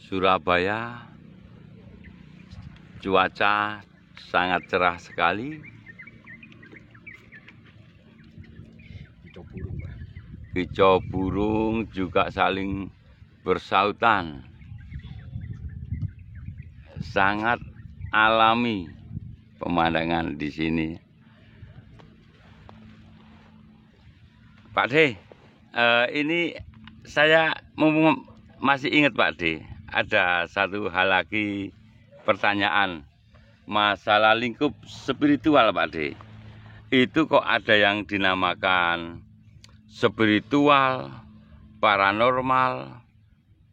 Surabaya, cuaca sangat cerah sekali. Kicau burung juga saling bersautan. Sangat alami pemandangan di sini. Pak D, ini saya masih ingat Pak D, ada satu hal lagi pertanyaan masalah lingkup spiritual Pak D. Itu kok ada yang dinamakan spiritual, paranormal,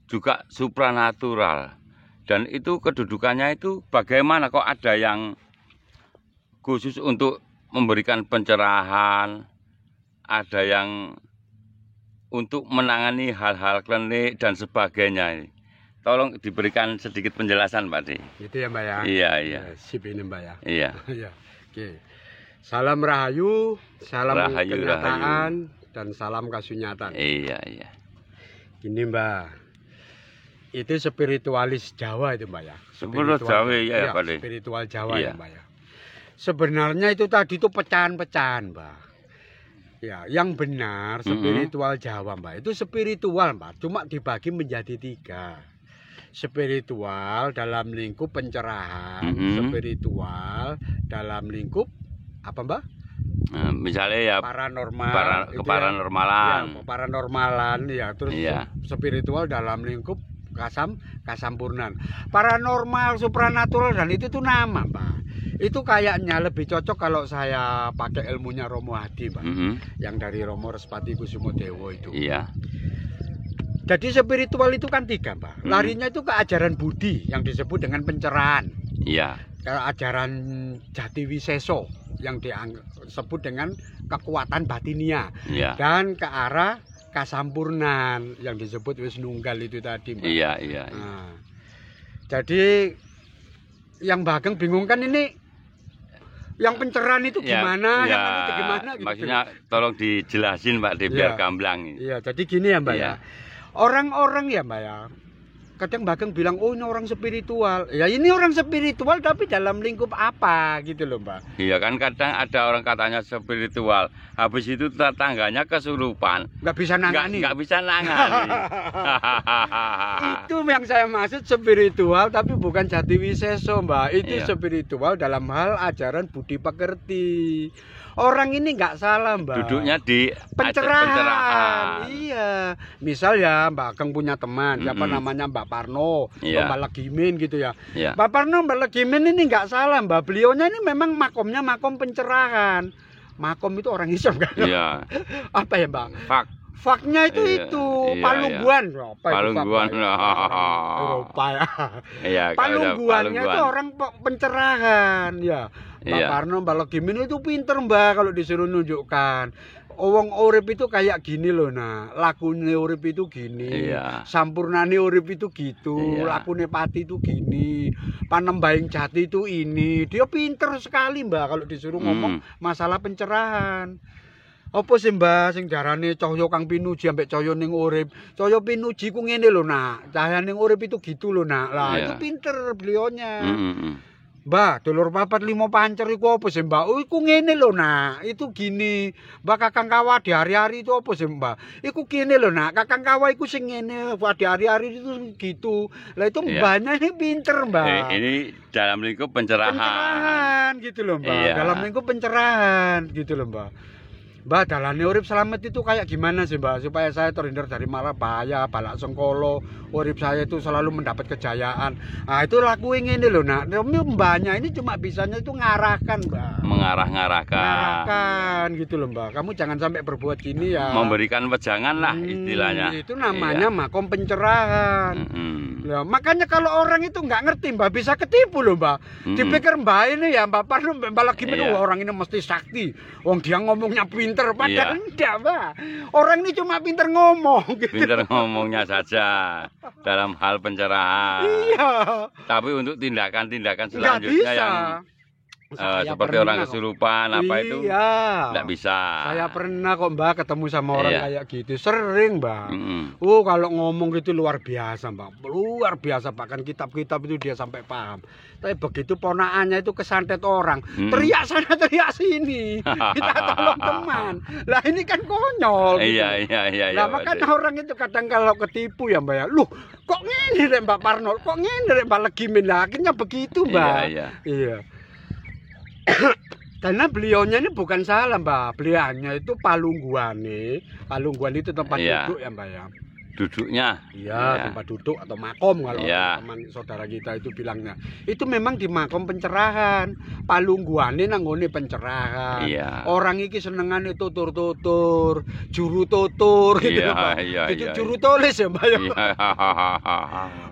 juga supranatural. Dan itu kedudukannya itu bagaimana, kok ada yang khusus untuk memberikan pencerahan, ada yang untuk menangani hal-hal klinik dan sebagainya. Tolong diberikan sedikit penjelasan Pak D. Itu ya Mbak ya? Iya, iya. Sip ini Mbak ya? Iya. Iya. Oke. Salam rahayu, salam kenyataan, dan salam kasunyatan. Iya, iya. Gini Mbak, itu spiritualis Jawa itu Mbak ya? Spiritual Jawa ya Pak D. Spiritual Jawa iya. ya Mbak ya? Sebenarnya itu tadi itu pecahan-pecahan Mbak. Ya, yang benar spiritual Jawa Mbak, itu spiritual Mbak, cuma dibagi menjadi 3. Spiritual dalam lingkup pencerahan, spiritual dalam lingkup apa Mbak? Misalnya ya paranormal, keparanormalan. Ya, paranormalan ya, terus spiritual dalam lingkup kasampurnan. Paranormal, supranatural dan itu tuh nama Mbak. Itu kayaknya lebih cocok kalau saya pakai ilmunya Romo Hadi Mbak. Yang dari Romo Respati Kusumo Dewo itu. Iya. Jadi spiritual itu kan 3 Mbak. Larinya itu ke ajaran Budi yang disebut dengan pencerahan. Iya. Ke ajaran Jati Wiseso yang disebut dengan kekuatan batinia. Iya. Dan ke arah kasampurnan yang disebut wis nunggal itu tadi Mbak. Iya, iya. Nah, jadi yang Mbak Ageng bingung kan ini yang pencerahan itu gimana, ya, yang itu gimana gitu. Maksudnya tolong dijelasin Mbak D biar gamblang. Iya, jadi gini ya Mbak ya. Orang-orang ya Mbak ya, kadang Mbak Ageng bilang, oh ini orang spiritual. Ya ini orang spiritual tapi dalam lingkup apa gitu loh Mbak. Iya kan kadang ada orang katanya spiritual, habis itu tetangganya kesurupan. Nggak bisa nangani. Nggak bisa nangani. Itu yang saya maksud spiritual tapi bukan Jati Wiseso Mbak. Itu spiritual dalam hal ajaran budi pekerti. Orang ini nggak salah Mbak. Duduknya di pencerahan. Iya. Misal ya Mbak Ageng punya teman, siapa namanya Mbak Parno, Mbak Legimin gitu ya. Mbak Parno, Mbak Legimin ini nggak salah Mbak. Beliaunya ini memang makomnya makom pencerahan. Makom itu orang Islam kan? Iya. Apa ya Mbak? Faknya itu Palungguan. Palungguan. Eropa ya. Palungguannya itu orang pencerahan ya. Mbak Parno, Mbak Legimin itu pinter Mbak kalau disuruh nunjukkan. Wong urip itu kayak gini loh nah. Lakune urip itu gini. Sampurnane urip itu gitu. Lakune pati itu gini. Panembaing jati itu ini. Dia pinter sekali Mbak kalau disuruh ngomong masalah pencerahan. Apa sih Mbak sing darane cahya kang pinuji ambek cahya ning urip. Cahya pinuji ku ngene lho nak. Cahya ning urip itu gitu lho nak. Lah itu pinter beliaunya. Mbak, dulur 4, 5 pancer iku apa sih Mbak? Oh iku ngene lho nak. Itu gini. Mbak Kakang Kawa di hari-hari itu apa sih Mbak? Iku gini lho nak. Kakang Kawa iku sing ngene di hari-hari itu gitu. Lah itu Mbaknya ini pinter Mbak. Ini dalam lingkup pencerahan. Pencerahan gitu loh Mbak. Dalam lingkup pencerahan gitu loh Mbak. Mbak, dalane urip selamat itu kayak gimana sih Mbak? Supaya saya terhindar dari mara bahaya, balak sengkolo, urip saya itu selalu mendapat kejayaan. Nah itu lakuin ini loh nak. Mbaknya ini cuma bisanya itu ngarahkan Mbak. Mengarahkan gitu loh Mbak. Kamu jangan sampai berbuat gini ya. Memberikan wejangan lah istilahnya. Itu namanya makom pencerahan. Nah, makanya kalau orang itu nggak ngerti Mbak bisa ketipu loh Mbak. Dipikir Mbak ini ya Mbak Parno Mbak lagi orang ini mesti sakti. Wong dia ngomongnya pinter padahal enggak Mbak. Orang ini cuma pinter ngomong gitu. Pinter ngomongnya saja dalam hal pencerahan. Iya. Tapi untuk tindakan-tindakan selanjutnya yang seperti orang kesurupan apa itu nggak bisa. Saya pernah kok Mbak ketemu sama orang kayak gitu, sering Mbak. Kalau ngomong gitu luar biasa Mbak, luar biasa, bahkan kitab-kitab itu dia sampai paham. Tapi begitu ponakannya itu kesantet orang, teriak sana teriak sini, kita tolong teman. Lah ini kan konyol. Iya. Lah makanya orang itu kadang kalau ketipu ya Mbak ya, loh kok ngene rek Mbak Parno, kok ngene rek Mbak Legimin, lah akhirnya begitu Mbak. Iya. Karena beliaunya ini bukan salah Mbak, beliaunya itu Palungguan itu tempat duduk ya Mbak ya. Duduknya? Iya, tempat duduk atau makom kalau teman saudara kita itu bilangnya. Itu memang di makom pencerahan. Palungguan ini nanggone pencerahan. Orang iki senengane tutur-tutur, juru tutur gitu Mbak. Juru tulis ya Mbak ya.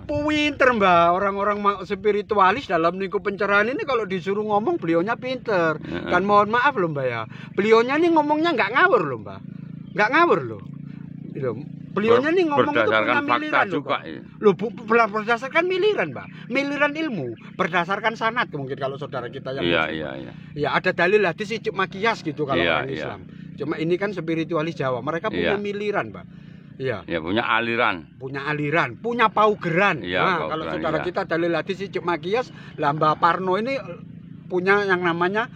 Pinter Mbak, orang-orang spiritualis dalam lingkup pencerahan ini kalau disuruh ngomong beliaunya pinter. Dan mohon maaf loh Mbak ya, beliaunya ini ngomongnya nggak ngawur loh Mbak, nggak ngawur loh. Beliaunya nih ngomong itu punya miliran juga. Loh, berdasarkan miliran Mbak, miliran ilmu, berdasarkan sanad mungkin kalau saudara kita yang ya ada dalil hadis Icuk Makiyas gitu kalau orang Islam. Cuma ini kan spiritualis Jawa, mereka punya miliran Mbak. Iya. Ya punya aliran. Punya paugeran. Nah, kalau saudara kita dalil hadis Icuk Makiyas, lah Mbak Parno ini punya yang namanya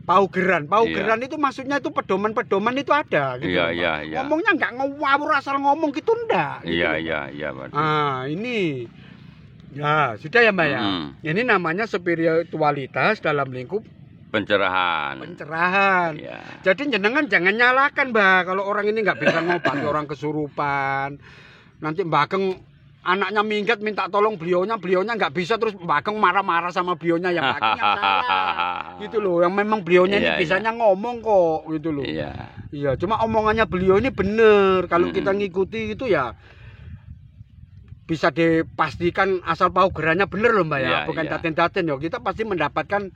paugeran itu maksudnya itu pedoman itu ada gitu. Ngomongnya nggak ngawur asal ngomong gitu ndak gitu. Iya. Ini ya sudah ya Mbak ya. Ini namanya spiritualitas dalam lingkup pencerahan. Jadi jenengan jangan nyalakan Mbak kalau orang ini nggak bisa ngobati orang kesurupan. Nanti Mbak Ageng anaknya minggat minta tolong beliaunya nggak bisa, terus Mbak Ageng marah-marah sama beliaunya, yang Mbak Ageng yang salah gitu loh. Yang memang beliaunya ini bisanya ngomong kok gitu loh. Iya, cuma omongannya beliau ini bener. Kalau kita ngikuti itu ya bisa dipastikan asal paugerannya bener loh Mbak ya, bukan daten-daten ya. Kita pasti mendapatkan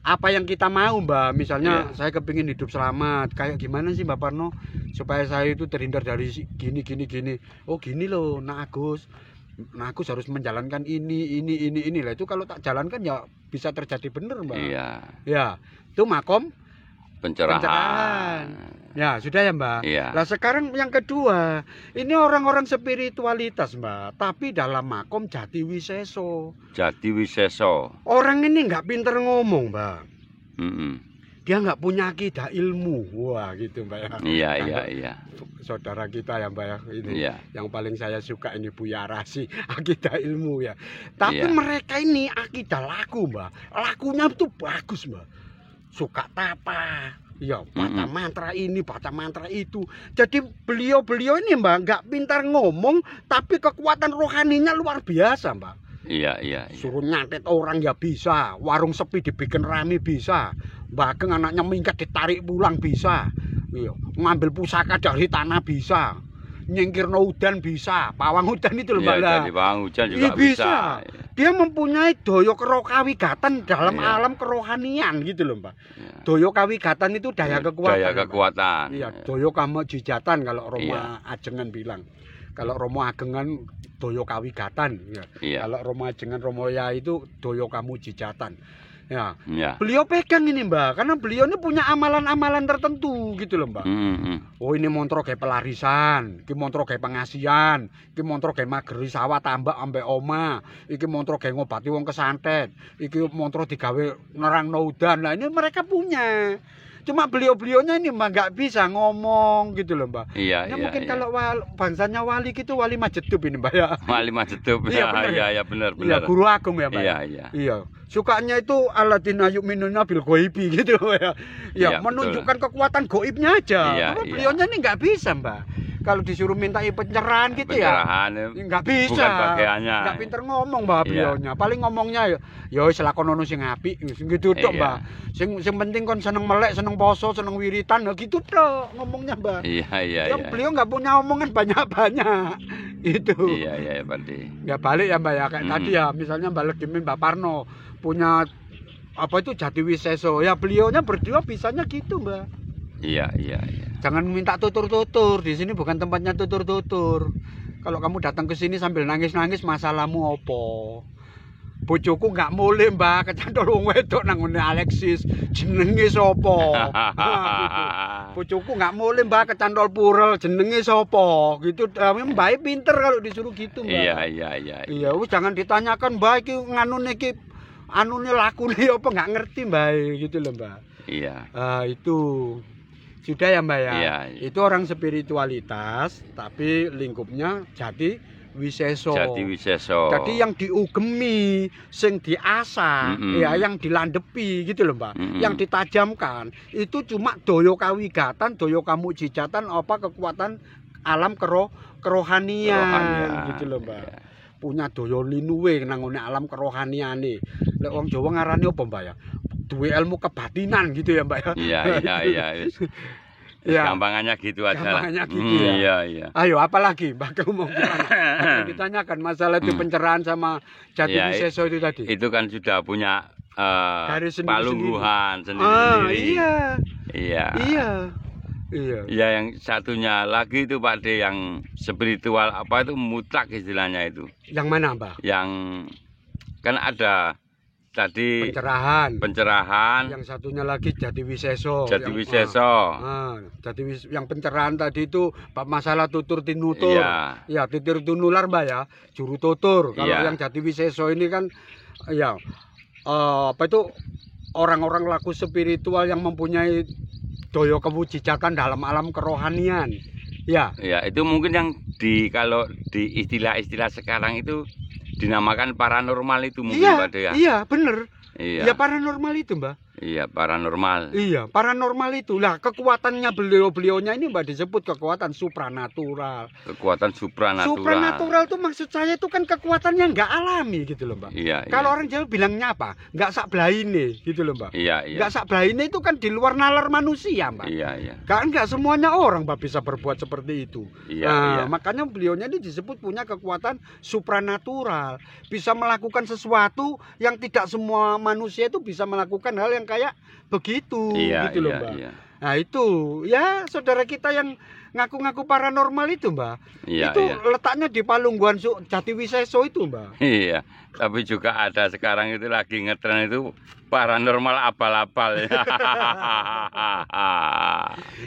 apa yang kita mau Mbak. Misalnya saya kepingin hidup selamat, kayak gimana sih Mbak Parno supaya saya itu terhindar dari gini. Oh gini loh, Nah Agus harus menjalankan ini lah. Itu kalau tak jalankan ya bisa terjadi bener Mbak. Ya itu makom pencerahan. Ya sudah ya Mbak. Nah sekarang yang kedua, ini orang-orang spiritualitas Mbak, tapi dalam makom Jati Wiseso. Orang ini nggak pinter ngomong Mbak. Dia nggak punya akidah ilmu. Wah gitu Mbak ya. Iya. Saudara kita ya Mbak ya, ini yang paling saya suka ini Buya Rasi, akidah ilmu ya. Tapi mereka ini akidah laku Mbak. Lakunya itu bagus Mbak. Suka tapa. Ya, baca mantra ini, baca mantra itu. Jadi beliau ini Mbak nggak pintar ngomong, tapi kekuatan rohaninya luar biasa Mbak. Iya. Suruh nyantet orang ya bisa, warung sepi dibikin rame bisa, Bageng anaknya minggat ditarik pulang bisa, ngambil pusaka dari tanah bisa, nyingkir udan bisa, pawang udan itu loh Mbak. Jadi pawang udan juga bisa. Dia mempunyai doyo kawigatan dalam alam kerohanian gitu loh Mbak. Doyo kawigatan itu daya kekuatan. Iya, doyo kamujijatan kalau Romo Ajengan bilang. Kalau Romo Agengan doyo kawigatan. Kalau Romo Ajengan Romoya itu doyo kamujijatan. Ya. Beliau pegang ini Mbak, karena beliau ini punya amalan-amalan tertentu gitu loh Mbak. Oh ini montro kayak pelarisan, iki montro kayak pengasian, iki montro kayak mageri sawah tambak ambek oma, iki montro kayak ngobati wong kesantet, iki montro digawe nerang udan. Nah ini mereka punya. Cuma beliau-beliaunya ini Mbak nggak bisa ngomong gitu loh Mbak. Mungkin kalau bangsanya wali gitu, Wali Majedup ini Mbak ya. Wali Majedup. Iya benar. Guru agung ya Mbak. Iya. Sukanya itu Alladzina yu'minuna bil ghaibi gitu Mbak ya. Menunjukkan kekuatan goibnya aja. Karena beliaunya ini nggak bisa Mbak. Kalau disuruh minta pencerahan gitu nggak bisa. Nggak pinter ngomong Mbak beliaunya. Paling ngomongnya ya wis lakonono sing apik gitu tok Mbak. Sing penting kon seneng melek, seneng poso, seneng wiritan gitu tok ngomongnya Mbak. Iya. Beliau nggak punya omongan banyak-banyak. Itu. Iya berarti. Nggak balik ya Mbak ya kayak tadi ya, misalnya Mbak Legimin, Mbak Parno punya apa itu Jati Wiseso. Ya beliaunya berdua bisanya gitu Mbak. Iya. Jangan minta tutur-tutur. Di sini bukan tempatnya tutur-tutur. Kalau kamu datang ke sini sambil nangis-nangis, masalahmu apa? bojoku nggak mulih Mbah kecantol wong wedok nang ngene Alexis jenenge sapa. Bojoku nggak mulih Mbah kecantol Purel jenenge sapa gitu. Mbah pinter kalau disuruh gitu Mbah. Iya. Iya wis jangan ditanyakan Mbah iki nganune iki anune lakune apa nggak ngerti Mbah gitu loh Mbah. Iya. Itu sudah ya Mbak ya. Iya. Itu orang spiritualitas tapi lingkupnya Jati Wiseso. Jadi yang diugemi, sing diasah, ya yang dilandepi gitu loh Mbak. Yang ditajamkan itu cuma doyo kawigatan, doyo kamujijatan apa kekuatan alam kerohanian gitu loh Mbak. Iya. Punya doyo linuwe nang ngene alam kerohaniane. Lek wong Jawa ngarani apa Mbak ya? Duwe ilmu kebatinan gitu ya Mbak ya. Iya. Ya. Gampangannya gitu aja. Gampangannya gitu ya. Iya. Ayo apalagi Mbak ngomong gimana? Ditanyakan masalah itu pencerahan sama Jati Wiseso itu tadi. Itu kan sudah punya palungguhan sendiri. Iya. Iya yang satunya lagi itu Pak D yang spiritual apa itu mutlak istilahnya itu. Yang mana Mbak? Yang kan ada tadi pencerahan. Yang satunya lagi Jati Wiseso. Yang pencerahan tadi itu masalah tutur tinutur. Ya titur tinular Mbak ya. Juru tutur. Kalau yang Jati Wiseso ini kan ya apa itu orang-orang laku spiritual yang mempunyai doyo kemujijatan dalam alam kerohanian. Ya. Ya, itu mungkin yang kalau di istilah-istilah sekarang itu dinamakan paranormal itu mungkin Pak ya. Iya, bener. Iya, paranormal itu, Mbak. Iya, paranormal. Iya, paranormal itu. Lah, kekuatannya beliau-beliaunya ini Mbak disebut kekuatan supranatural. Kekuatan supranatural. Supranatural itu maksud saya itu kan kekuatan yang nggak alami gitu loh, Mbak. Iya. Kalau orang Jawa bilangnya apa? Nggak sakblaine gitu loh, Mbak. Iya. Nggak sakblaine itu kan di luar nalar manusia, Mbak. Iya. Kan nggak semuanya orang Mbak bisa berbuat seperti itu. Iya. Makanya beliaunya ini disebut punya kekuatan supranatural. Bisa melakukan sesuatu yang tidak semua manusia itu bisa melakukan hal yang kayak begitu gitu loh Mbak. Nah itu ya saudara kita yang ngaku-ngaku paranormal itu Mbak. Itu letaknya di Palungguan Jati Wiseso itu Mbak. Iya. Tapi juga ada sekarang itu lagi ngetren itu paranormal abal-abal.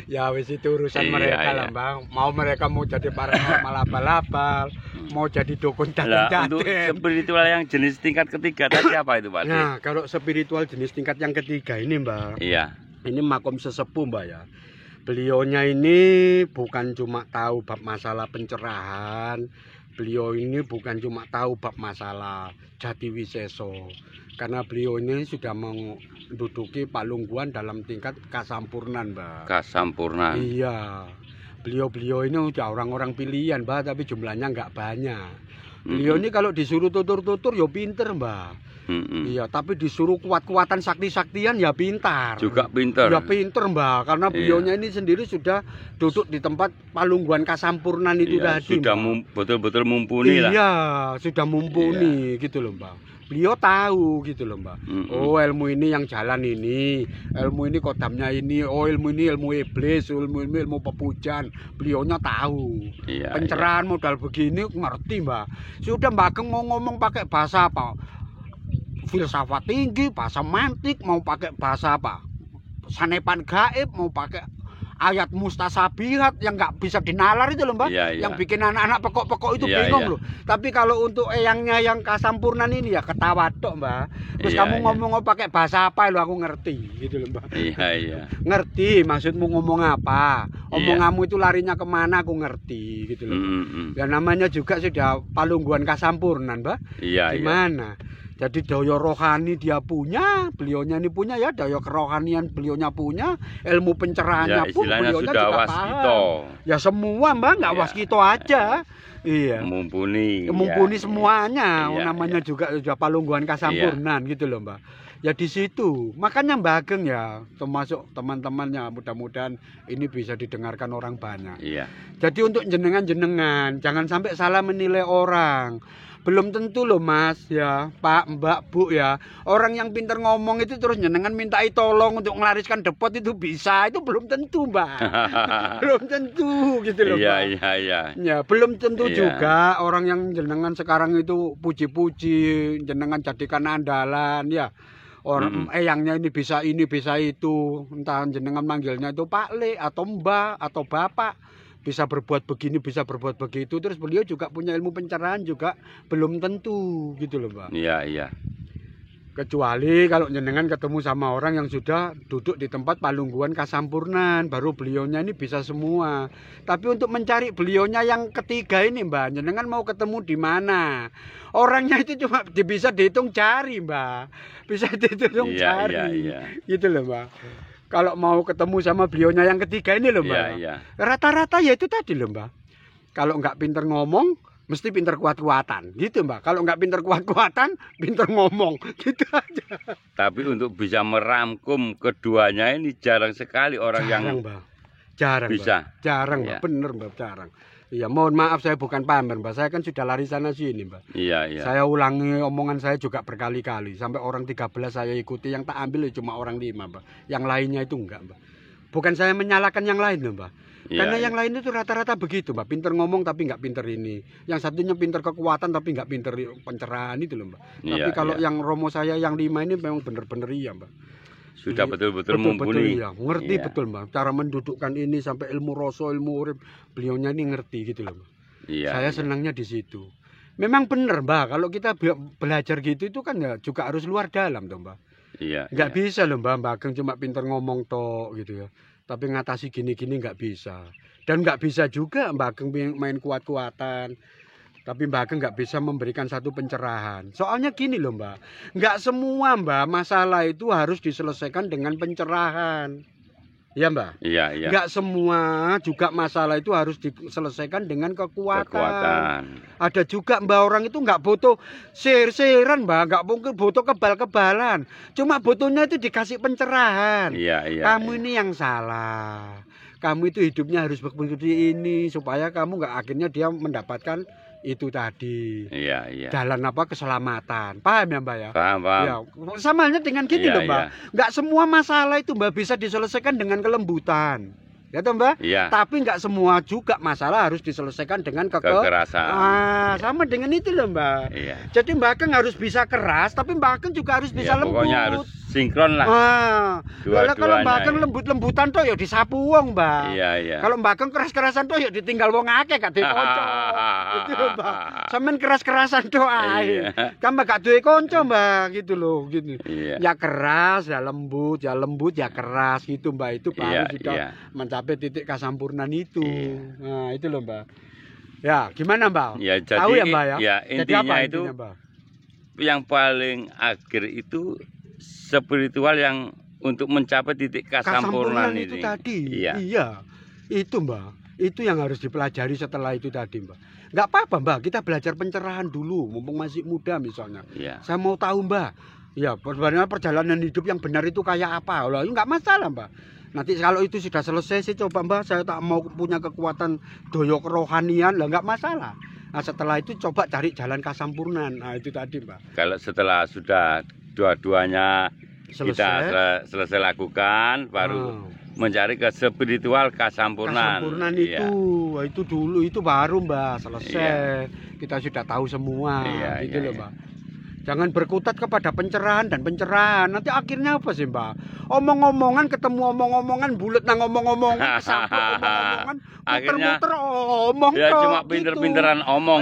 Ya wis itu urusan mereka lah Bang. Mau mereka mau jadi paranormal abal-abal, mau jadi dukun jaten-jaten. Untuk spiritual yang jenis tingkat ketiga tadi apa itu Pak? Nah kalau spiritual jenis tingkat yang ketiga ini Mbak. Iya. Ini makom sesepuh Mbak ya. Beliaunya ini bukan cuma tahu bab masalah pencerahan. Beliau ini bukan cuma tahu bab masalah Jati Wiseso. Karena beliau ini sudah menduduki Palungguan dalam tingkat kasampurnan Mbak. Kasampurnan. Iya. Beliau-beliau ini udah orang-orang pilihan Mbak, tapi jumlahnya nggak banyak. Beliau ini kalau disuruh tutur-tutur ya pinter Mbak. Iya, tapi disuruh kuat-kuatan sakti-saktian ya pintar. Juga pintar. Ya pinter Mbak, karena beliaunya ini sendiri sudah duduk di tempat Palungguan kasampurnan itu tadi. Sudah betul-betul mumpuni lah. Iya, sudah mumpuni gitu loh Mbak. Beliau tahu gitu loh Mbak. Oh ilmu ini yang jalan ini, ilmu ini kodamnya ini, oh ilmu ini ilmu iblis, ilmu ini ilmu pepujan. Beliaunya tahu. Pencerahan modal begini ngerti Mbak. Sudah Mbak mau ngomong pakai bahasa apa? Filsafat tinggi, bahasa mantik, mau pakai bahasa apa? Sanepan gaib, mau pakai ayat mustasabihat yang nggak bisa dinalar itu loh Mbak. Yang bikin anak-anak pekok-pekok itu bingung loh. Tapi kalau untuk eyangnya yang kasampurnan ini ya ketawa tok Mbak. Terus kamu ngomong pakai bahasa apa lo aku ngerti gitu loh Mbak. Iya. Ngerti maksudmu ngomong apa. Omonganmu itu larinya kemana aku ngerti gitu loh. Dan namanya juga sudah Palungguan kasampurnan Mbak. Gimana? Jadi daya rohani dia punya, beliaunya ini punya ya, daya kerohanian beliaunya punya, ilmu pencerahannya pun beliaunya juga paham. Ya semua Mbak, nggak waskito aja. Iya. Mumpuni semuanya. Namanya juga sudah Palungguan kasampurnan gitu loh Mbak. Ya di situ. Makanya Mbak Ageng ya, termasuk teman-temannya mudah-mudahan ini bisa didengarkan orang banyak. Jadi untuk jenengan-jenengan jangan sampai salah menilai orang. belum tentu loh Mas ya, Pak, Mbak, Bu ya. Orang yang pinter ngomong itu terus jenengan mintai tolong untuk ngelariskan depot itu bisa, itu belum tentu Mbak. Belum tentu gitu loh Mbak. Iya. Ya, belum tentu juga orang yang jenengan sekarang itu puji-puji, jenengan jadikan andalan ya. Orang eyangnya ini bisa itu, entah jenengan manggilnya itu Pak Le atau Mbak atau Bapak. Bisa berbuat begini, bisa berbuat begitu, terus beliau juga punya ilmu pencerahan juga belum tentu gitu loh Pak. Iya. Kecuali kalau jenengan ketemu sama orang yang sudah duduk di tempat palungguan kasampurnan, baru beliaunya ini bisa semua. Tapi untuk mencari beliaunya yang ketiga ini Mbak, jenengan mau ketemu di mana? Orangnya itu cuma bisa dihitung jari Mbak, bisa dihitung jari, gitu loh Mbak. Kalau mau ketemu sama beliaunya yang ketiga ini loh Mbak. Rata-rata ya itu tadi loh Mbak. Kalau nggak pinter ngomong, mesti pinter kuat-kuatan. Gitu Mbak. Kalau nggak pinter kuat-kuatan, pinter ngomong. Gitu aja. Tapi untuk bisa merangkum keduanya ini jarang sekali orang yang Mbak. Jarang bisa. Mbak. Jarang Mbak. Bener Mbak, jarang. Iya, mohon maaf saya bukan pamer Mbak. Saya kan sudah lari sana sini Mbak. Iya. Saya ulangi omongan saya juga berkali-kali. Sampai orang 13 saya ikuti, yang tak ambil cuma orang 5 Mbak. Yang lainnya itu enggak Mbak. Bukan saya menyalahkan yang lain Mbak. Karena yang lain itu rata-rata begitu Mbak. Pinter ngomong tapi enggak pinter ini. Yang satunya pinter kekuatan tapi enggak pinter pencerahan itu loh Mbak. Tapi kalau yang Romo saya yang 5 ini memang bener-bener iya Mbak. Sudah betul-betul mumpuni. Ya, ngerti betul Mbak. Cara mendudukkan ini sampai ilmu rasa, ilmu urip, beliaunya ini ngerti gitu loh Mbak. Saya senangnya di situ. Memang bener Mbak, kalau kita belajar gitu itu kan ya juga harus luar dalam tuh Mbak. Nggak bisa loh Mbak Ageng cuma pinter ngomong tok gitu ya. Tapi ngatasi gini-gini nggak bisa. Dan nggak bisa juga Mbak Ageng main kuat-kuatan. Tapi Mbak Ageng nggak bisa memberikan satu pencerahan. Soalnya gini loh Mbak, nggak semua Mbak masalah itu harus diselesaikan dengan pencerahan. Ya Mbak? Iya. Nggak semua juga masalah itu harus diselesaikan dengan kekuatan. Ada juga Mbak orang itu nggak butuh sihir-sihiran Mbak, nggak mungkin butuh kebal-kebalan. Cuma butuhnya itu dikasih pencerahan. Iya. Kamu ini yang salah. Kamu itu hidupnya harus seperti ini supaya kamu nggak akhirnya dia mendapatkan itu tadi. Iya. Jalan apa keselamatan. Paham ya Mbak ya? Paham. Ya, sama halnya dengan gini loh Mbak. Nggak semua masalah itu Mbak bisa diselesaikan dengan kelembutan. Ya toh Mbak? Iya. Tapi nggak semua juga masalah harus diselesaikan dengan kekerasan. Sama dengan itu loh Mbak. Iya. Jadi Mbak Ageng harus bisa keras, tapi Mbak Ageng juga harus bisa lembut. Pokoknya harus sinkron lah. Kalau Mbak Ageng lembut-lembutan toh ya disapu wong Mbak. Iya. Kalau Mbak Ageng keras-kerasan toh ya ditinggal wong akeh gak duwe kanca. Gitu loh Mbak. Sampeyan keras-kerasan toh ae. Kan Mbak gak duwe kanca Mbak gitu loh, gitu. Ya keras, ya lembut, ya keras gitu Mbak. Itu baru sudah mencapai titik kasampurnan itu. Nah, itu loh Mbak. Ya, gimana Mbak? Ya, jadi, tahu ya Mbak ya? Ya, intinya itu Mbak? Yang paling akhir itu spiritual yang untuk mencapai titik kasampurnan itu ini. Tadi. Iya. Itu Mbak. Itu yang harus dipelajari setelah itu tadi Mbak. Nggak apa-apa Mbak, kita belajar pencerahan dulu, mumpung masih muda misalnya. Saya mau tahu Mbak, ya perjalanan hidup yang benar itu kayak apa? Loh, nggak masalah Mbak. Nanti kalau itu sudah selesai sih coba Mbak, saya tak mau punya kekuatan doyok kerohanian, lah nggak masalah. Nah setelah itu coba cari jalan kasampurnan. Nah itu tadi Mbak. Kalau setelah sudah dua-duanya kita selesai lakukan, baru mencari ke spiritual kasampurnan. Kasampurnan itu dulu, itu baru Mbak selesai. Kita sudah tahu semua, gitu loh Mbak. Jangan berkutat kepada pencerahan dan pencerahan. Nanti akhirnya apa sih Mbak? Omong-omongan ketemu omong-omongan, bulet nang omong-omongan, kesampuk omong-omongan, muter-muter omong ya toh, cuma pinter-pinteran gitu. Omong.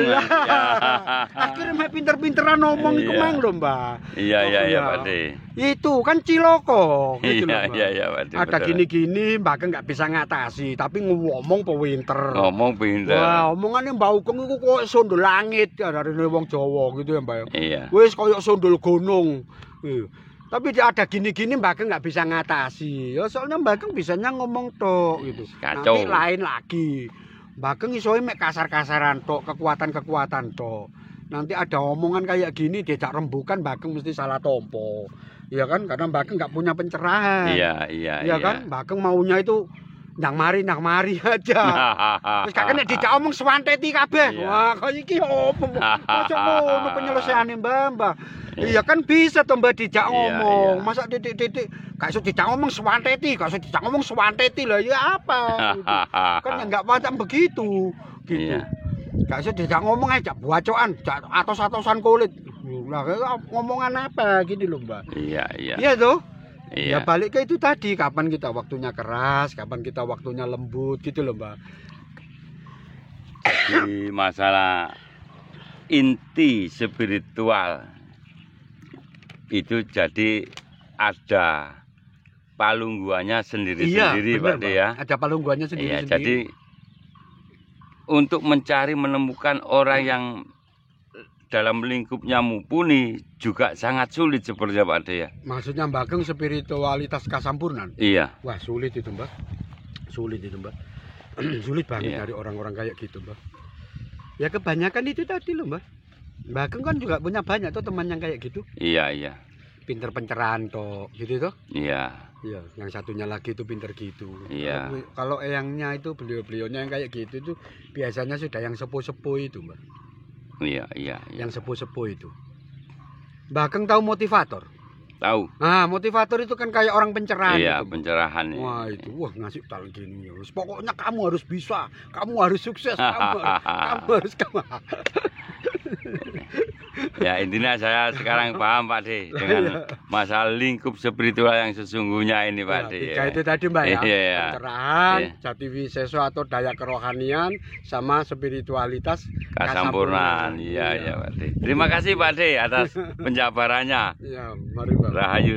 Akhirnya pinter-pinteran omong iku mang lho Mbak. Iya Pak De. Itu kan ciloko gitu loh Mbak. Iya Pak De. Ada gini-gini Mbak kan nggak bisa ngatasi, tapi ngomong pinter. Ngomong pinter. Wah, omongannya Mbak Ugeng iku kok sondol langit ya dari wong Jawa gitu ya Mbak. Iya. Wis koyok sondol gunung. Tapi ada gini-gini Mbak Ageng nggak bisa ngatasi. Ya soalnya Mbak Ageng bisanya ngomong tok gitu. Kacau. Nanti lain lagi. Mbak Ageng isoe mek kasar-kasaran tok, kekuatan-kekuatan tok. Nanti ada omongan kayak gini diajak rembukan Mbak Ageng mesti salah tompo. Iya kan? Karena Mbak Ageng nggak punya pencerahan. Iya kan? Mbak Ageng maunya itu Nang mari aja. Wis gak kena dijak omong swanteti kabeh. Wah, kok iki opo? Kok ngono penyelesaiane, Mbah. Iya kan bisa toh Mbah dijak ngomong. Masa titik-titik gak iso dijak ngomong swanteti, gak iso dijak ngomong swanteti lah ya apa? Kan ya enggak macam begitu gitu. Gak iso dijak ngomong aja buacoan, atos-atosan kulit. Lah ngomongan apa gitu loh, Mbak. Iya. Iya toh? Iya. Ya balik ke itu tadi, kapan kita waktunya keras, kapan kita waktunya lembut gitu loh, Mbak. Jadi masalah inti spiritual itu jadi ada palungguannya sendiri-sendiri, Pak De ya. Ada palungguannya sendiri-sendiri. Iya, jadi untuk menemukan orang yang dalam lingkupnya mumpuni juga sangat sulit seperti Pak De ya. Maksudnya Bageng spiritualitas kasampurnan? Iya. Wah sulit itu Mbak. Sulit banget dari orang-orang kayak gitu Mbak. Ya kebanyakan itu tadi loh Mbak. Bageng kan juga punya banyak tuh teman yang kayak gitu. Iya. Pinter pencerahan toh gitu tuh. Iya. Iya, yang satunya lagi itu pinter gitu. Iya. Kalau eyangnya itu beliau-beliaunya yang kayak gitu tuh biasanya sudah yang sepuh-sepuh itu Mbak. Iya. Yang sepuh-sepuh itu. Bageng tahu motivator? Tahu. Nah, motivator itu kan kayak orang pencerahan. Iya, gitu, pencerahan. Wah, itu ngasih tal gini. Pokoknya kamu harus bisa, kamu harus sukses, kamu harus. Ya, intinya saya sekarang paham Pak De dengan masalah lingkup spiritual yang sesungguhnya ini Pak De. Ya, itu tadi Mbak ya. Pencerahan, jati wiseso atau daya kerohanian sama spiritualitas kasampurnaan. Iya Pak De. Terima kasih Pak De atas penjabarannya. Iya, mari Pak. Rahayu.